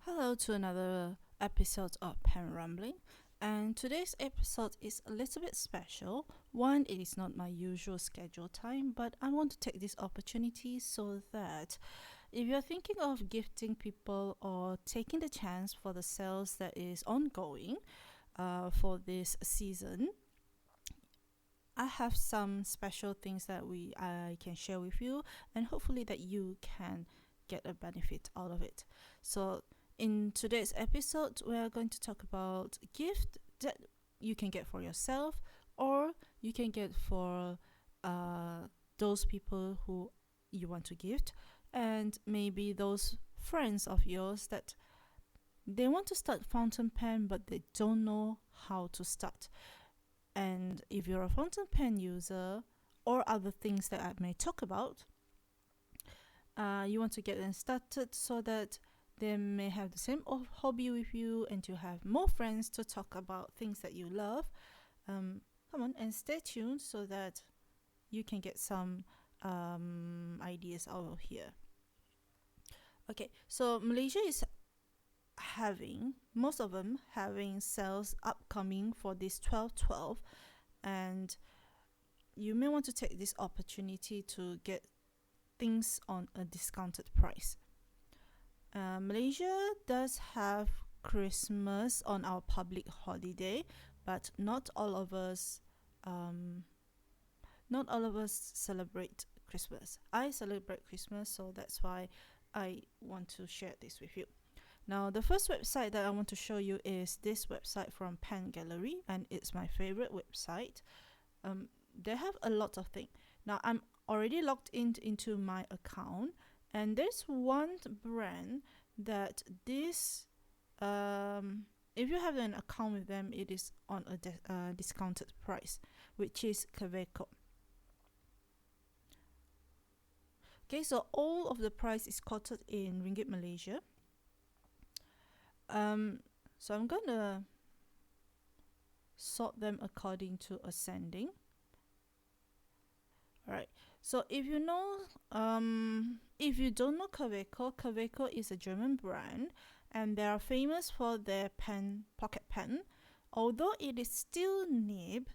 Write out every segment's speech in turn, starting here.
Hello to another episode of Pen Rambling, and today's episode is a little bit special. One, it is not my usual schedule time, but I want to take this opportunity so that if you're thinking of gifting people or taking the chance for the sales that is ongoing for this season, I have some special things that I can share with you, and hopefully that you can get a benefit out of it. So in today's episode, we are going to talk about gift that you can get for yourself, or you can get for those people who you want to gift, and maybe those friends of yours that they want to start fountain pen but they don't know how to start. And if you're a fountain pen user or other things that I may talk about, you want to get them started so that they may have the same hobby with you and you have more friends to talk about things that you love. Come on and stay tuned so that you can get some ideas out of here. Okay, so Malaysia is having, most of them having sales upcoming for this 12/12, and you may want to take this opportunity to get things on a discounted price. Malaysia does have Christmas on our public holiday, but not all of us celebrate Christmas. I celebrate Christmas, so that's why I want to share this with you. Now, the first website that I want to show you is this website from Pen Gallery, and it's my favorite website. They have a lot of things. Now, I'm already logged into my account, and there's one brand that if you have an account with them, it is on a discounted price, which is Kaweco. Okay, so all of the price is quoted in Ringgit Malaysia. So I'm gonna sort them according to ascending. Alright, so if you don't know Kaweco is a German brand, and they are famous for their pocket pen. Although it is still nib,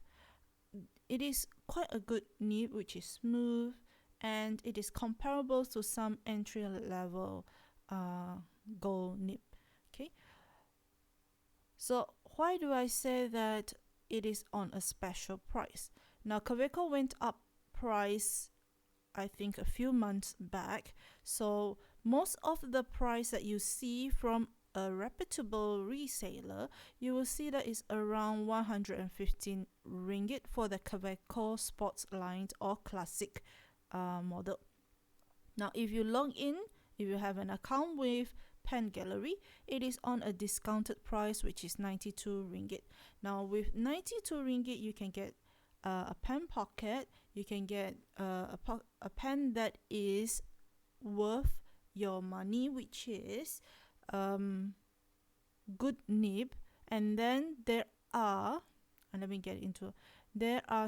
it is quite a good nib, which is smooth, and it is comparable to some entry level gold nib. Okay, so why do I say that it is on a special price? Now, Kaweco went up price, I think, a few months back. So most of the price that you see from a reputable reseller, you will see that it's around 115 ringgit for the Kaweco Sports line or classic model. Now, if you log in, if you have an account with Pen Gallery, it is on a discounted price, which is 92 ringgit. Now, with 92 ringgit, you can get a pen pocket. You can get a pen that is worth your money, which is good nib. And then there are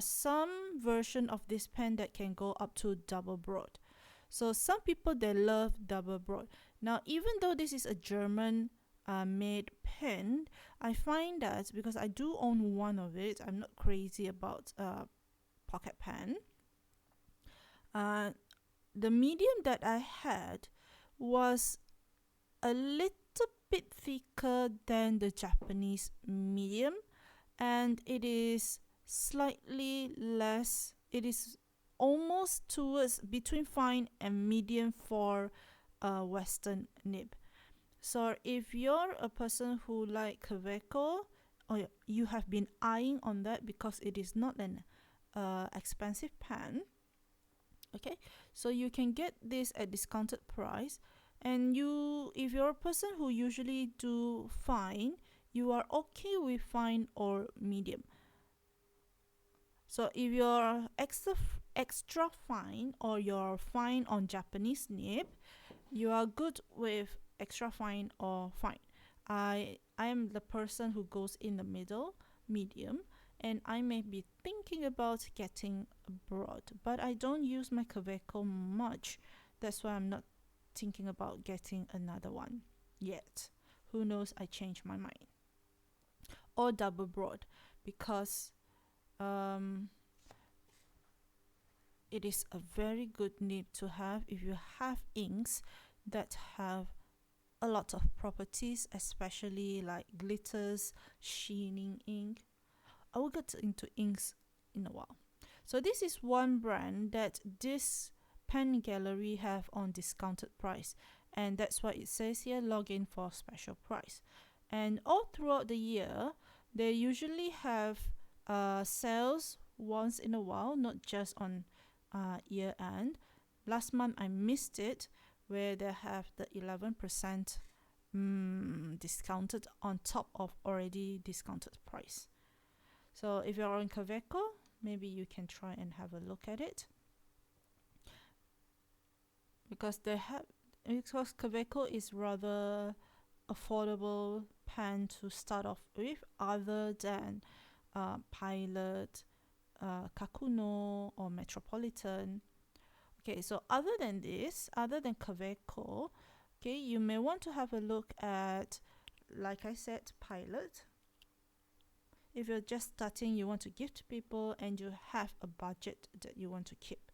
some version of this pen that can go up to double broad. So some people, they love double broad. Now, even though this is a German made pen, I find that because I do own one of it, I'm not crazy about pocket pen. The medium that I had was a little bit thicker than the Japanese medium, and it is slightly less. It is almost towards between fine and medium for a Western nib. So if you're a person who like Kaweco, or you have been eyeing on that because it is not an expensive pen, okay, so you can get this at discounted price. And if you're a person who usually do fine, you are okay with fine or medium. So if you're extra fine or you're fine on Japanese nib, you are good with extra fine or fine. I am the person who goes in the middle, medium, and I may be thinking about getting a broad, but I don't use my Kaweco much. That's why I'm not thinking about getting another one yet. who knows, I change my mind. Or double broad, because um, it is a very good nib to have if you have inks that have a lot of properties, especially like glitters, sheening ink. I will get into inks in a while. So this is one brand that this pen gallery have on discounted price, and that's why it says here log in for special price. And all throughout the year they usually have sales once in a while, not just on year end. Last month I missed it, where they have the 11% discounted on top of already discounted price. So if you're on Kaveco, maybe you can try and have a look at it, because Kaveco is rather affordable pen to start off with, other than Pilot, Kakuno, or Metropolitan. Okay, so other than this, other than Kaveco, okay, you may want to have a look at, like I said, Pilot. If you're just starting, you want to give to people and you have a budget that you want to keep.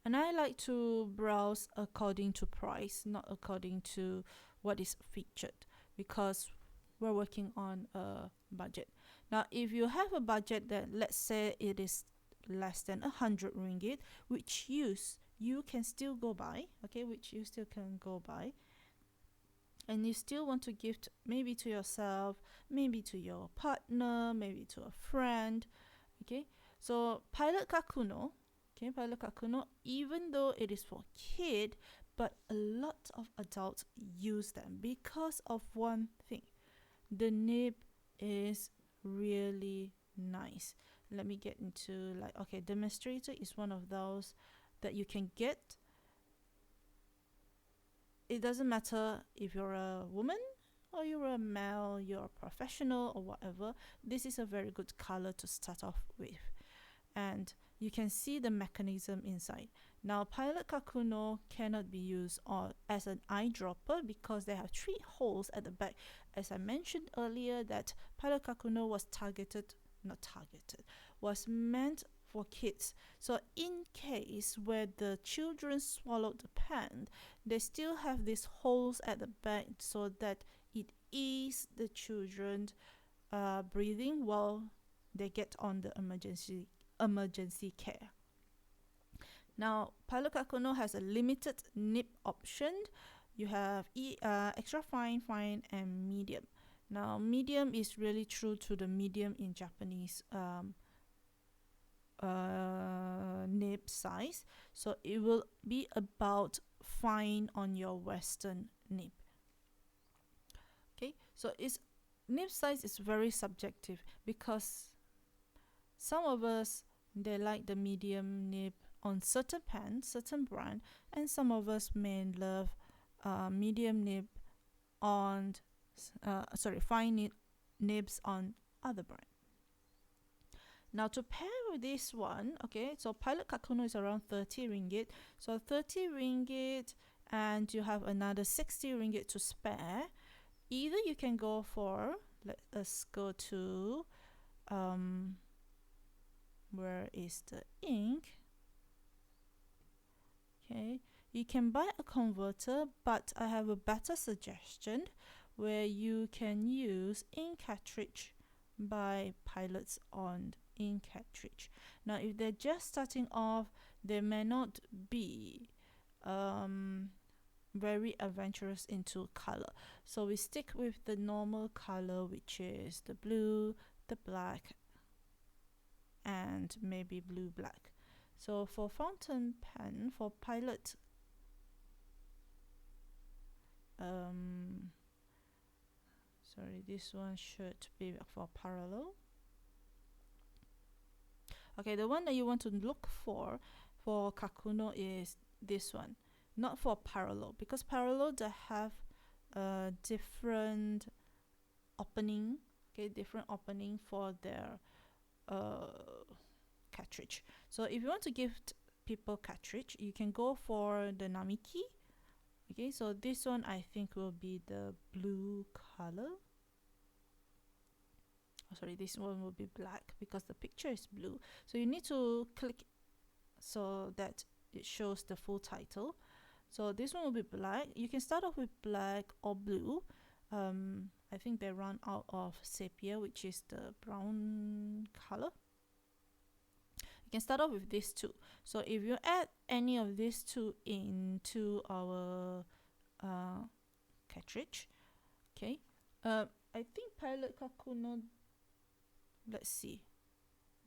And I like to browse according to price, not according to what is featured, because we're working on a budget. Now, if you have a budget that, let's say, it is less than 100 ringgit, which you can still go buy, okay, which you still can go buy, and you still want to gift maybe to yourself, maybe to your partner, maybe to a friend, okay. So Pilot Kakuno, even though it is for kid, but a lot of adults use them because of one thing: the nib is really nice. Let me get into, like, okay, Demonstrator is one of those that you can get. It doesn't matter if you're a woman or you're a male, you're a professional or whatever. This is a very good color to start off with, and you can see the mechanism inside. Now, Pilot Kakuno cannot be used as an eyedropper because they have 3 holes at the back. As I mentioned earlier, that Pilot Kakuno was meant for kids. So in case where the children swallowed the pen, they still have these holes at the back so that it eases the children breathing while they get on the emergency care. Now, Pilot Kakuno has a limited nib option. You have extra fine, fine, and medium. Now, medium is really true to the medium in Japanese nib size, so it will be about fine on your Western nib. Okay, so nib size is very subjective, because some of us, they like the medium nib on certain pens, certain brand, and some of us may love medium nib on fine nibs on other brand. Now, to pair with this one, okay, so Pilot Kakuno is around 30 ringgit. So 30 ringgit, and you have another 60 ringgit to spare. Either you can go for, let us go to, where is the ink? Okay, you can buy a converter, but I have a better suggestion where you can use ink cartridge by Pilots on ink cartridge. Now, if they're just starting off, they may not be very adventurous into color, so we stick with the normal color, which is the blue, the black, and maybe blue black. So for fountain pen, for Pilot, sorry, this one should be for parallel. Okay, the one that you want to look for Kakuno is this one, not for parallel, because parallel, they have different opening, okay, different opening for their cartridge. So if you want to give people cartridge, you can go for the Namiki Okay, so this one I think will be the blue color. Oh, sorry, this one will be black because the picture is blue. So you need to click so that it shows the full title. So this one will be black. You can start off with black or blue. I think they run out of sepia, which is the brown color. You can start off with these two. So if you add any of these two into our cartridge, okay, I think Pilot Kakuno, let's see,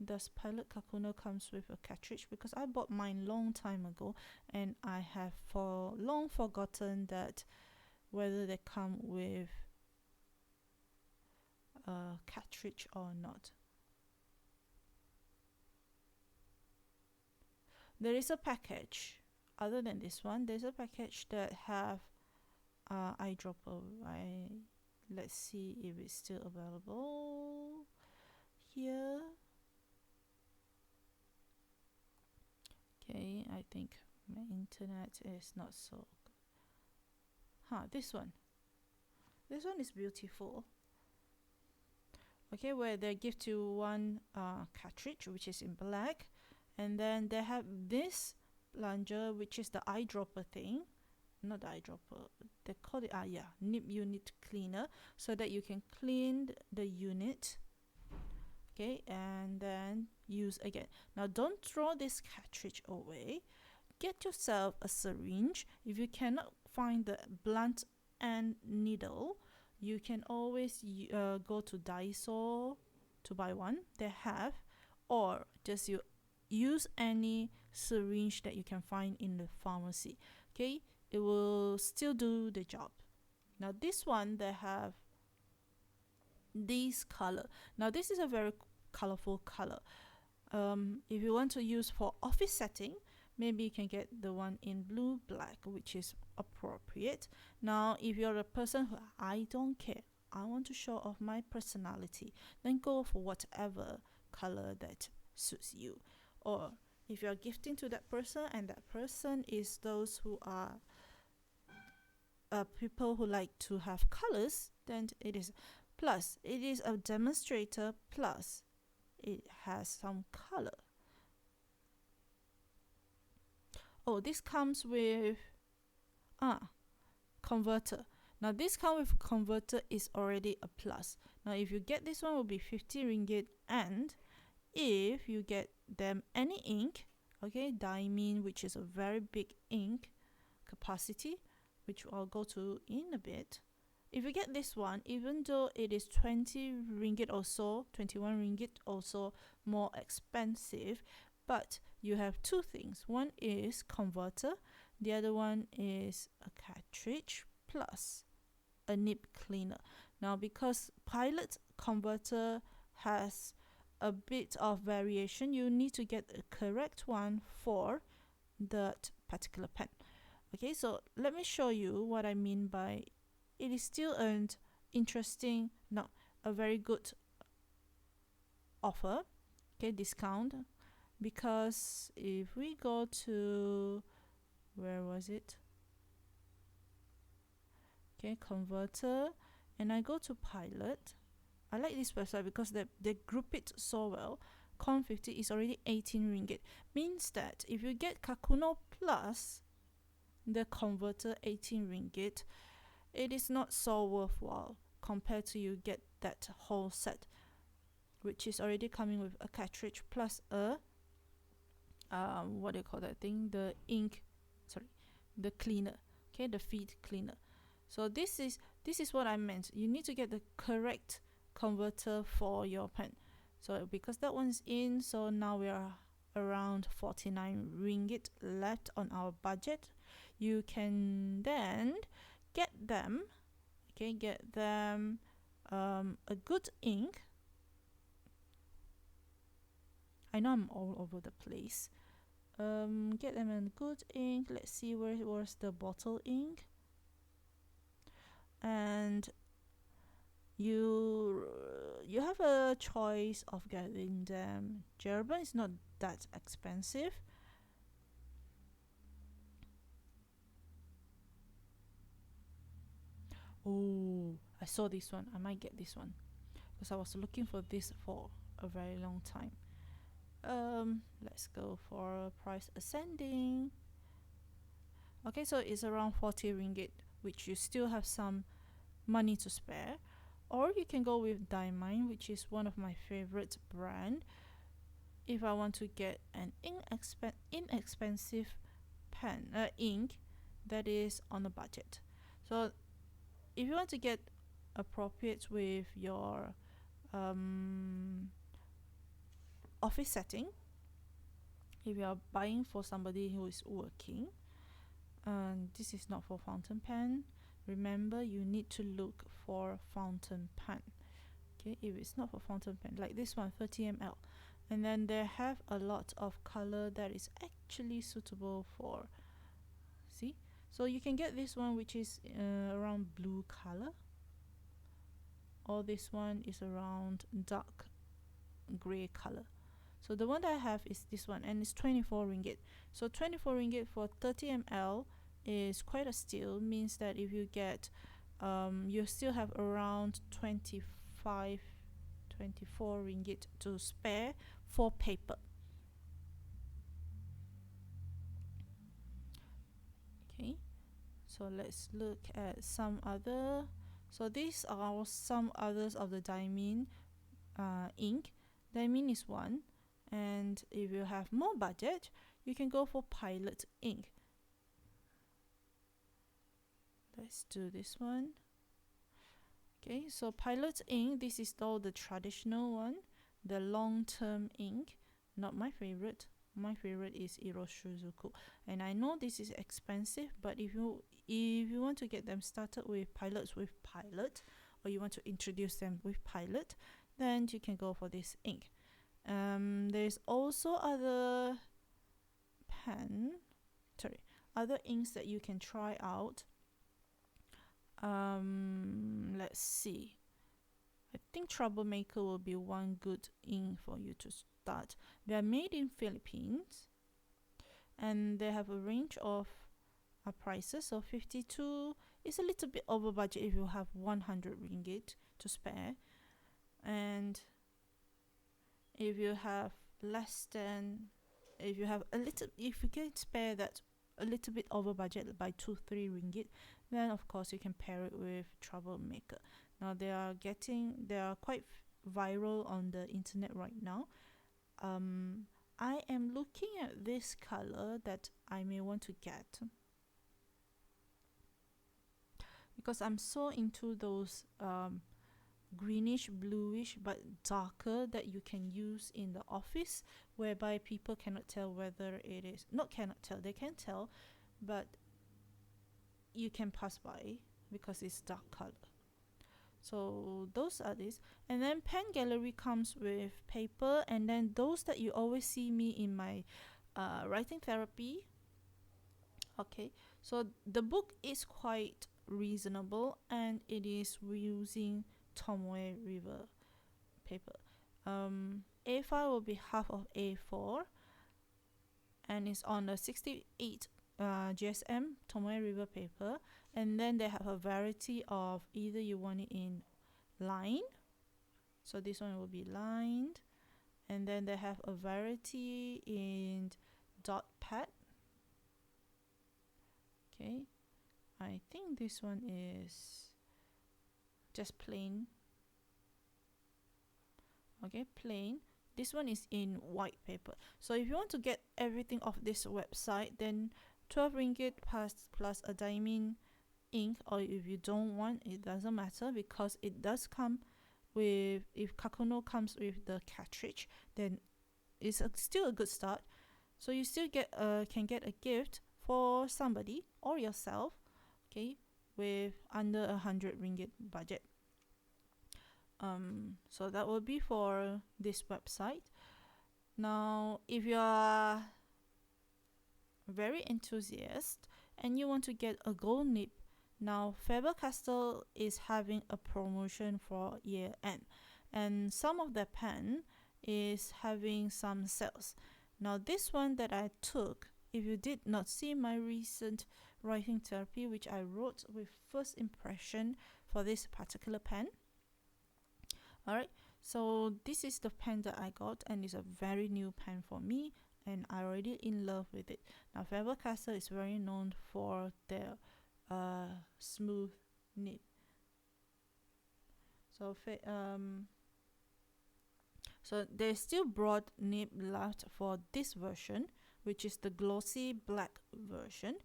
does Pilot Kakuno comes with a cartridge? Because I bought mine long time ago and I have for long forgotten that whether they come with a cartridge or not. There is a package other than this one. There's a package that have eyedropper. Let's see if it's still available here. Okay, I think my internet is not so good. This one is beautiful. Okay, where they give you one cartridge which is in black, and then they have this plunger which is the eyedropper thing, not the eyedropper, they call it nib unit cleaner, so that you can clean the unit, okay, and then use again. Now don't throw this cartridge away. Get yourself a syringe. If you cannot find the blunt end needle, you can always go to Daiso to buy one. They have, or just you use any syringe that you can find in the pharmacy. Okay, it will still do the job. Now this one, they have this color. Now this is a very colorful color. If you want to use for office setting, maybe you can get the one in blue black, which is appropriate. Now if you're a person who, I don't care, I want to show off my personality, then go for whatever color that suits you. Or if you're gifting to that person and that person is those who are people who like to have colors, then it is. Plus it is a demonstrator, plus it has some color. Oh, this comes with converter. Now this come with converter is already a plus. Now if you get this one, will be 50 ringgit, and if you get them any ink, okay, diamine, which is a very big ink capacity, which I'll go to in a bit. If you get this one, even though it is 20 ringgit or so, 21 ringgit also more expensive, but you have two things. One is converter, the other one is a cartridge plus a nib cleaner. Now because Pilot converter has a bit of variation, you need to get the correct one for that particular pen. Okay, so let me show you what I mean by it is still an interesting, not a very good offer, okay, discount. Because if we go to, where was it? Okay, converter, and I go to Pilot. I like this website because they group it so well. Con 50 is already 18 ringgit. Means that if you get Kakuno plus the converter 18 ringgit, it is not so worthwhile compared to you get that whole set, which is already coming with a cartridge plus a what do you call that thing, the ink, sorry, the cleaner, okay, the feed cleaner. So this is what I meant. You need to get the correct converter for your pen. So because that one's in, so now we are around 49 ringgit left on our budget. You can then get them, okay, a good ink. I know I'm all over the place. Get them a good ink. Let's see, where was the bottle ink? And you have a choice of getting them. German is not that expensive. Oh, I saw this one. I might get this one because I was looking for this for a very long time. Let's go for price ascending. Okay, so it's around 40 ringgit, which you still have some money to spare. Or you can go with Diamine, which is one of my favorite brand. If I want to get an inexpensive ink that is on a budget. So if you want to get appropriate with your office setting, if you are buying for somebody who is working, this is not for fountain pen. Remember, you need to look for fountain pen. Okay, if it's not for fountain pen, like this one, 30 ml, and then they have a lot of color that is actually suitable for. See, so you can get this one, which is around blue color, or this one is around dark gray color. So the one that I have is this one, and it's 24 ringgit. So 24 ringgit for 30 ml is quite a steal. Means that if you get you still have around 24 ringgit to spare for paper. Okay, so let's look at some other. So these are some others of the Diamine ink. Diamine is one, and if you have more budget, you can go for Pilot ink. Let's do this one. Okay, so Pilot ink, this is all the traditional one, the long-term ink. Not my favorite. My favorite is Iroshizuku, and I know this is expensive, but if you want to get them started with Pilot, or you want to introduce them with Pilot, then you can go for this ink. There's also other inks that you can try out. Let's see. I think Troublemaker will be one good ink for you to start. They are made in Philippines, and they have a range of prices. So 52 is a little bit over budget if you have 100 ringgit to spare, and if you have if you can spare that a little bit over budget by 2-3 ringgit, then of course you can pair it with Troublemaker. Now they are quite viral on the internet right now. I am looking at this color that I may want to get because I'm so into those greenish bluish but darker that you can use in the office, whereby people cannot tell whether it is they can tell, but you can pass by because it's dark color. So those are these, and then Pen Gallery comes with paper, and then those that you always see me in my writing therapy. Okay, so the book is quite reasonable, and it is using Tomoe River paper. A5 will be half of A4, and it's on a 68 GSM Tomoe River paper, and then they have a variety of either you want it in line, so this one will be lined, and then they have a variety in dot pad. Okay, I think this one is just plain. Okay, plain. This one is in white paper. So if you want to get everything off this website, then 12 ringgit plus a Diamine ink, or if you don't want, it doesn't matter, because it does come with, if Kakuno comes with the cartridge, then it's still a good start. So you still can get a gift for somebody or yourself, okay, with under 100 ringgit budget. So that will be for this website. Now, if you are very enthusiast and you want to get a gold nib, now Faber-Castell is having a promotion for year end, and some of their pen is having some sales. Now this one that I took, if you did not see my recent writing therapy, which I wrote with first impression for this particular pen. Alright, so this is the pen that I got, and it's a very new pen for me, and I already in love with it. Now Faber-Castell is very known for their smooth nib. So there's still broad nib left for this version, which is the glossy black version,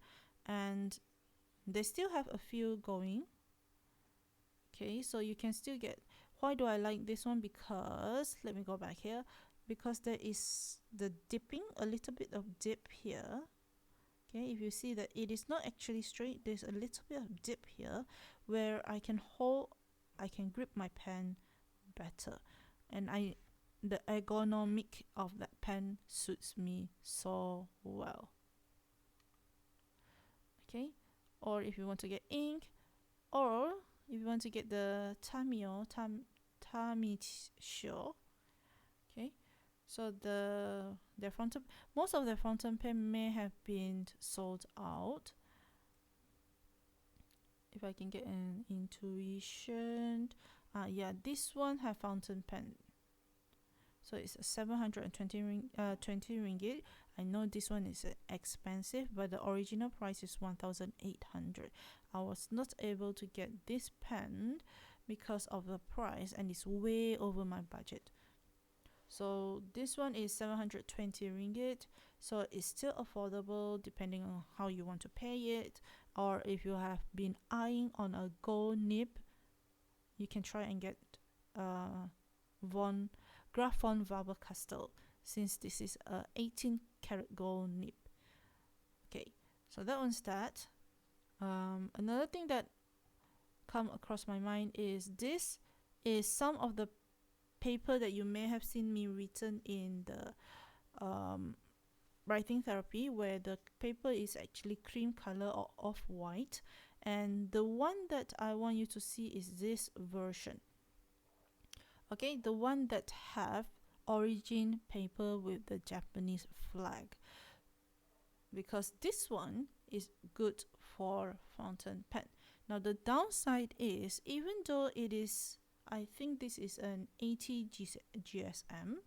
and they still have a few going. Okay, so you can still get. Why do I like this one? Because let me go back here, because there is the dipping, a little bit of dip here. Okay, if you see that it is not actually straight, there's a little bit of dip here where I can grip my pen better, and the ergonomic of that pen suits me so well. Okay, or if you want to get ink, or if you want to get the Tamiyo, okay, so most of their fountain pen may have been sold out. If I can get an intuition, yeah, this one have fountain pen, so it's 720 20 ringgit. I know this one is expensive, but the original price is 1,800. I was not able to get this pen because of the price, and it's way over my budget. So this one is 720 ringgit, so it's still affordable depending on how you want to pay it, or if you have been eyeing on a gold nib, you can try and get Graf von Faber-Castell, since this is a 18 karat gold nib. Okay, so that one's that. Another thing that come across my mind is this is some of the paper that you may have seen me written in the writing therapy, where the paper is actually cream color or off-white, and the one that I want you to see is this version. Okay, the one that have origin paper with the Japanese flag, because this one is good for fountain pen. Now the downside is, even though it is, I think this is an 80 GSM,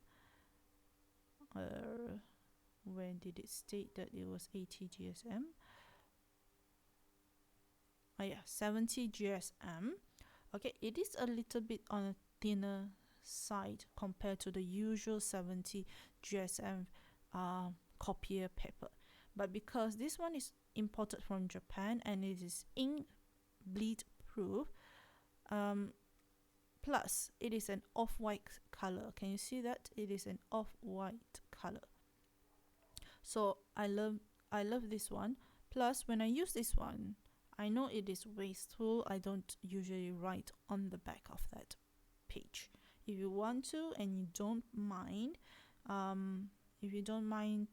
when did it state that it was 80 GSM? Oh yeah, 70 GSM. Okay, it is a little bit on a thinner side compared to the usual 70 GSM copier paper, but because this one is imported from Japan and it is ink bleed proof, plus it is an off-white color. Can you see that? It is an off-white color. So I love this one. Plus when I use this one, I know it is wasteful. I don't usually write on the back of that page. If you want to and you don't mind,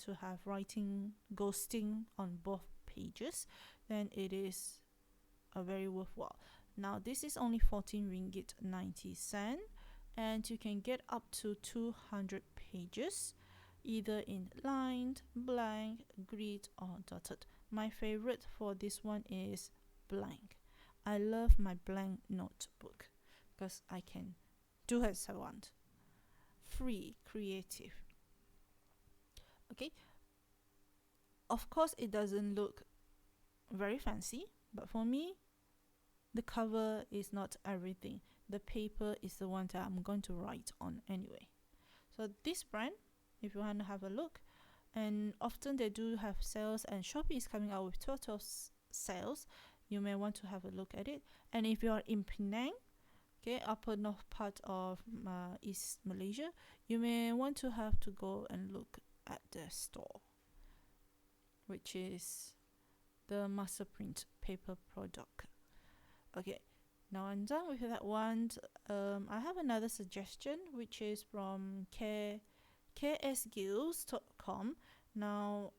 to have writing ghosting on both pages, then it is a very worthwhile. Now this is only 14 ringgit 90 cent, and you can get up to 200 pages, either in lined, blank, grid, or dotted. My favorite for this one is blank. I love my blank notebook because I can do as I want. Free, creative. Okay. Of course, it doesn't look very fancy, but for me, the cover is not everything. The paper is the one that I'm going to write on anyway. So this brand, if you want to have a look, and often they do have sales, and Shopee is coming out with 12 sales. You may want to have a look at it. And if you are in Penang, okay, upper north part of East Malaysia, you may want to have to go and look at their store, which is the Master Print paper product. Okay, now I'm done with that one. I have another suggestion, which is from ksgills.com. Now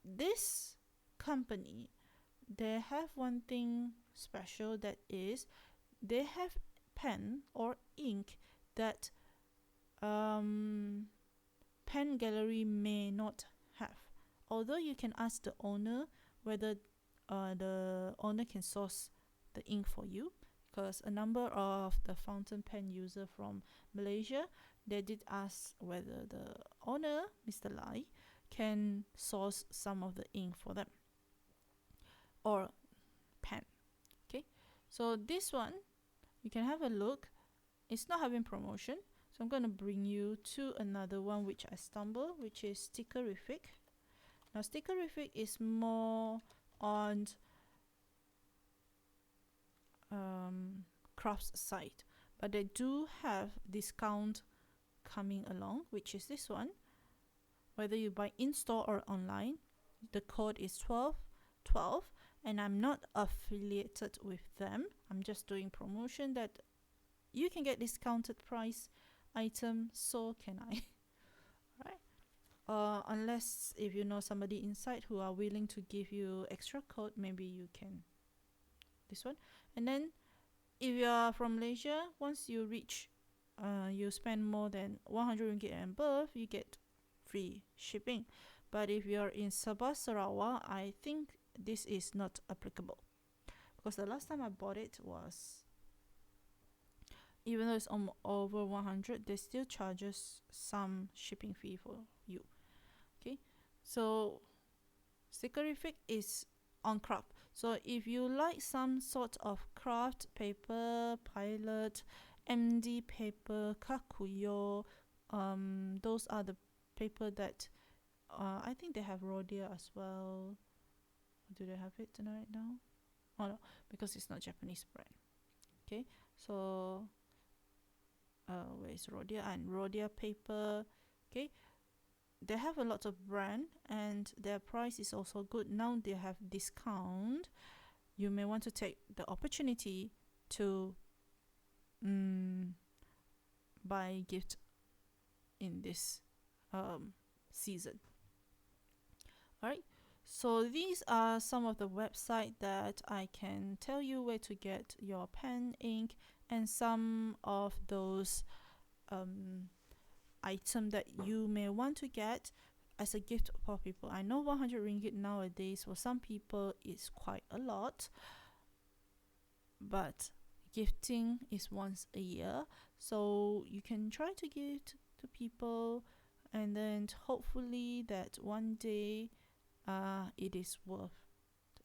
this company, they have one thing special, that is they have pen or ink that pen gallery may not have. Although you can ask the owner whether the owner can source the ink for you, because a number of the fountain pen user from Malaysia, they did ask whether the owner, Mr. Lai, can source some of the ink for them or pen. Okay, so this one you can have a look. It's not having promotion, so I'm going to bring you to another one which I stumbled, which is Stickerific. Now Stickerific is more on crafts side, but they do have discount coming along, which is this one. Whether you buy in store or online, the code is 1212, and I'm not affiliated with them. I'm just doing promotion that you can get discounted price item, so can I. Right? Unless if you know somebody inside who are willing to give you extra code, maybe you can this one. And then if you are from Malaysia, once you reach you spend more than 100 ringgit and above, you get free shipping. But if you're in Sabah, Sarawak, I think this is not applicable, because the last time I bought it was, even though it's over 100, they still charges some shipping fee for you. Okay, so Stickerific is on craft. So if you like some sort of craft paper, pilot, MD paper, kakuyo, those are the paper that I think they have Rhodia as well. Do they have it right now? Oh no, because it's not Japanese brand. Okay, so where's Rhodia? And Rhodia paper. Okay, they have a lot of brand and their price is also good. Now they have discount. You may want to take the opportunity to buy gift in this season. Alright, so these are some of the website that I can tell you where to get your pen, ink, and some of those item that you may want to get as a gift for people. I know 100 ringgit nowadays for some people is quite a lot, but gifting is once a year, so you can try to give to people, and then hopefully that one day it is worth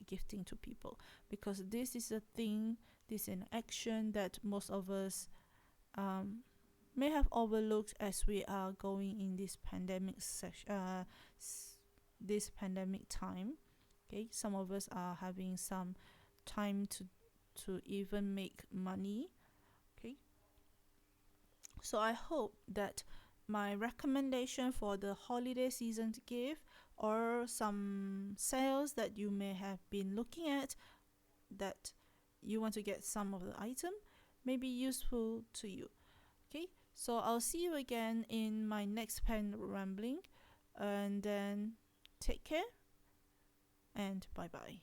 gifting to people, because this is a thing, this is an action that most of us may have overlooked as we are going in this pandemic this pandemic time. Okay, some of us are having some time to even make money. Okay, so I hope that my recommendation for the holiday season gift, or some sales that you may have been looking at that you want to get some of the item, may be useful to you. Okay, so I'll see you again in my next pen rambling, and then take care and bye bye.